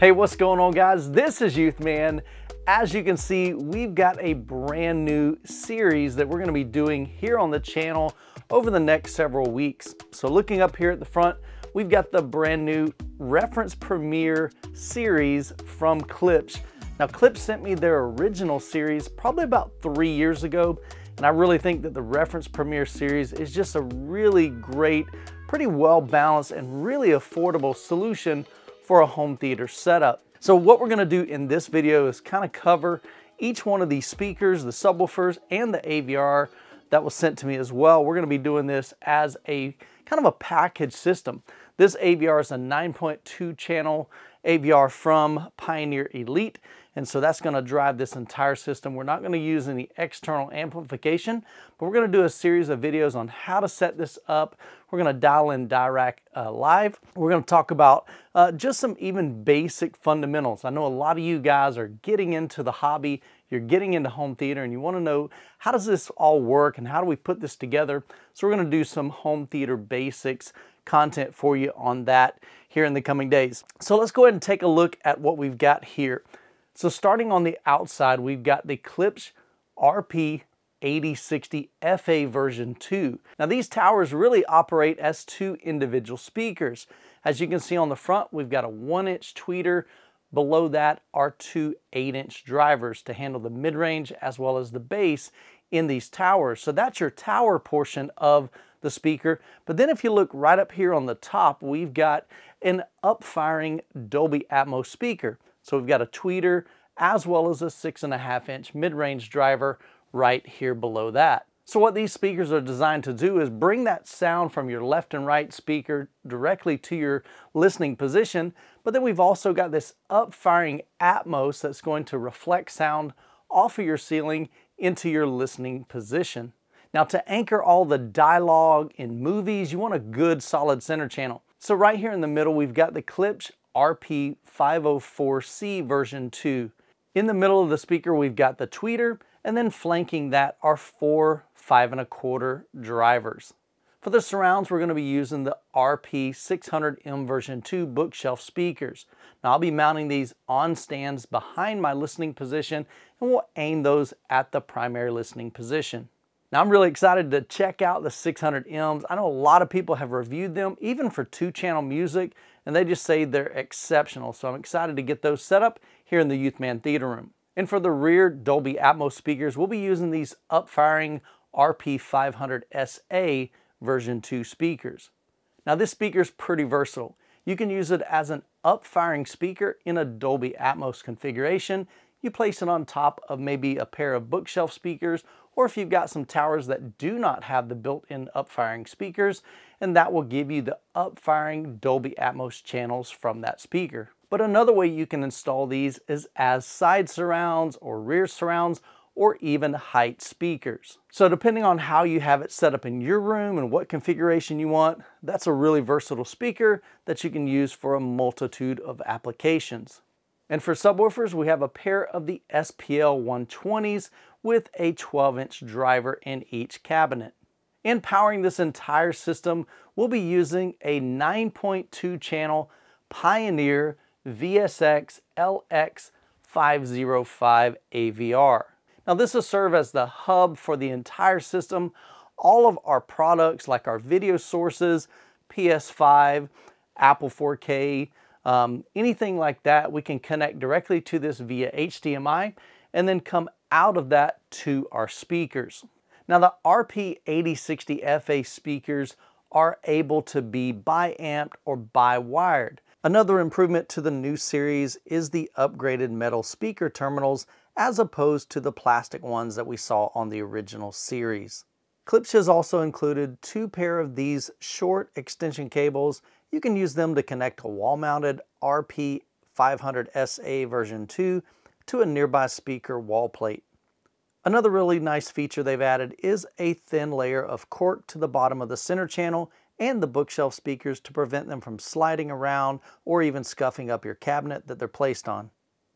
Hey, what's going on, guys? This is Youthman. As you can see, we've got a brand new series that we're going to be doing here on the channel over the next several weeks. So looking up here at the front, we've got the brand new Reference Premiere series from Klipsch. Now, Klipsch sent me their original series probably about 3 years ago, and I really think that the Reference Premiere series is just a really great, pretty well balanced and really affordable solution for a home theater setup. So what we're gonna do in this video is kind of cover each one of these speakers, the subwoofers and the AVR that was sent to me as well. We're gonna be doing this as a kind of a package system. This AVR is a 9.2 channel AVR from Pioneer Elite, and so that's going to drive this entire system. We're not going to use any external amplification, but we're going to do a series of videos on how to set this up. We're going to dial in Dirac live. We're going to talk about just some even basic fundamentals. I know a lot of you guys are getting into the hobby, you're getting into home theater, and you want to know, how does this all work and how do we put this together? So we're going to do some home theater basics content for you on that here in the coming days. So let's go ahead and take a look at what we've got here. So starting on the outside, we've got the Klipsch RP8060 FA version 2. Now these towers really operate as two individual speakers. As you can see on the front, we've got a 1-inch tweeter. Below that are two 8-inch drivers to handle the mid-range as well as the bass in these towers. So that's your tower portion of the speaker. But then if you look right up here on the top, we've got an up-firing Dolby Atmos speaker. So we've got a tweeter as well as a 6.5-inch mid-range driver right here below that. So what these speakers are designed to do is bring that sound from your left and right speaker directly to your listening position. But then we've also got this up-firing Atmos that's going to reflect sound off of your ceiling into your listening position. Now, to anchor all the dialogue in movies, you want a good solid center channel. So right here in the middle, we've got the Klipsch RP504C version 2. In the middle of the speaker, we've got the tweeter, and then flanking that are four 5.25 drivers. For the surrounds, we're going to be using the RP600M version 2 bookshelf speakers. Now, I'll be mounting these on stands behind my listening position, and we'll aim those at the primary listening position. Now, I'm really excited to check out the 600Ms. I know a lot of people have reviewed them, even for 2-channel music, and they just say they're exceptional. So I'm excited to get those set up here in the Youthman Theater Room. And for the rear Dolby Atmos speakers, we'll be using these up-firing RP500SA version 2 speakers. Now, this speaker is pretty versatile. You can use it as an up-firing speaker in a Dolby Atmos configuration. You place it on top of maybe a pair of bookshelf speakers, or if you've got some towers that do not have the built-in up-firing speakers, and that will give you the up-firing Dolby Atmos channels from that speaker. But another way you can install these is as side surrounds or rear surrounds or even height speakers. So depending on how you have it set up in your room and what configuration you want, that's a really versatile speaker that you can use for a multitude of applications. And for subwoofers, we have a pair of the SPL 120s with a 12-inch driver in each cabinet. In powering this entire system, we'll be using a 9.2 channel Pioneer VSX LX505 AVR. Now this will serve as the hub for the entire system. All of our products, like our video sources, PS5, Apple 4K, anything like that, we can connect directly to this via HDMI and then come out of that to our speakers. Now the RP8060 FA speakers are able to be bi-amped or bi-wired. Another improvement to the new series is the upgraded metal speaker terminals as opposed to the plastic ones that we saw on the original series. Klipsch has also included 2 pair of these short extension cables. You can use them to connect a wall-mounted RP500SA version 2 to a nearby speaker wall plate. Another really nice feature they've added is a thin layer of cork to the bottom of the center channel and the bookshelf speakers to prevent them from sliding around or even scuffing up your cabinet that they're placed on.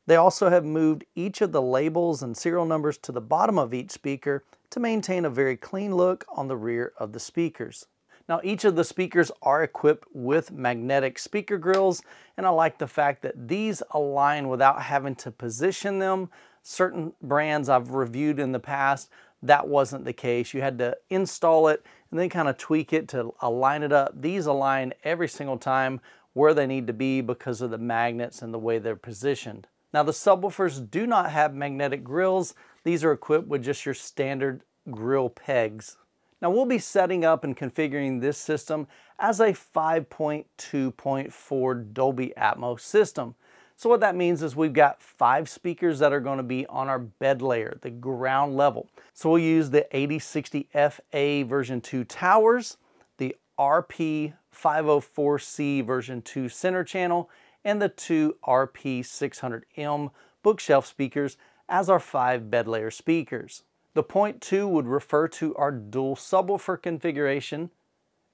They also have moved each of the labels and serial numbers to the bottom of each speaker to maintain a very clean look on the rear of the speakers. Now each of the speakers are equipped with magnetic speaker grills, and I like the fact that these align without having to position them. Certain brands I've reviewed in the past, that wasn't the case. You had to install it and then kind of tweak it to align it up. These align every single time where they need to be because of the magnets and the way they're positioned. Now the subwoofers do not have magnetic grills. These are equipped with just your standard grill pegs. Now we'll be setting up and configuring this system as a 5.2.4 Dolby Atmos system. So what that means is we've got 5 speakers that are going to be on our bed layer, the ground level. So we'll use the 8060 FA version 2 towers, the RP 504C version 2 center channel, and the 2 RP 600M bookshelf speakers as our 5 bed layer speakers. The 0.2 would refer to our dual subwoofer configuration,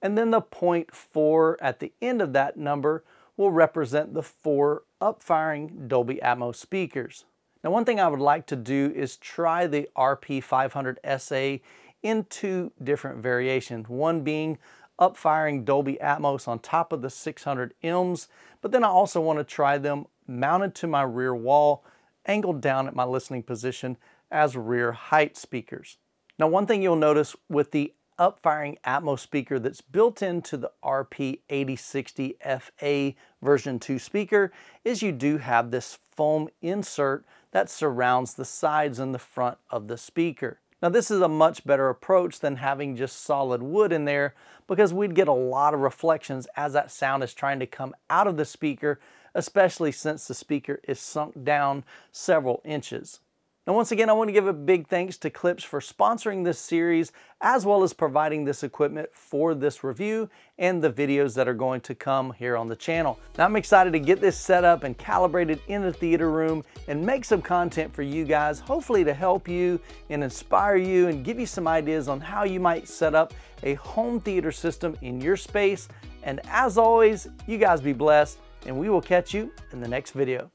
and then the 0.4 at the end of that number will represent the 4 up-firing Dolby Atmos speakers. Now one thing I would like to do is try the RP500SA in 2 different variations, one being up-firing Dolby Atmos on top of the 600Ms, but then I also want to try them mounted to my rear wall, angled down at my listening position as rear height speakers. Now one thing you'll notice with the up-firing Atmos speaker that's built into the RP8060 FA version 2 speaker is you do have this foam insert that surrounds the sides and the front of the speaker. Now this is a much better approach than having just solid wood in there, because we'd get a lot of reflections as that sound is trying to come out of the speaker, especially since the speaker is sunk down several inches. Now once again, I want to give a big thanks to Klipsch for sponsoring this series, as well as providing this equipment for this review and the videos that are going to come here on the channel. Now I'm excited to get this set up and calibrated in the theater room and make some content for you guys, hopefully to help you and inspire you and give you some ideas on how you might set up a home theater system in your space. And as always, you guys be blessed, and we will catch you in the next video.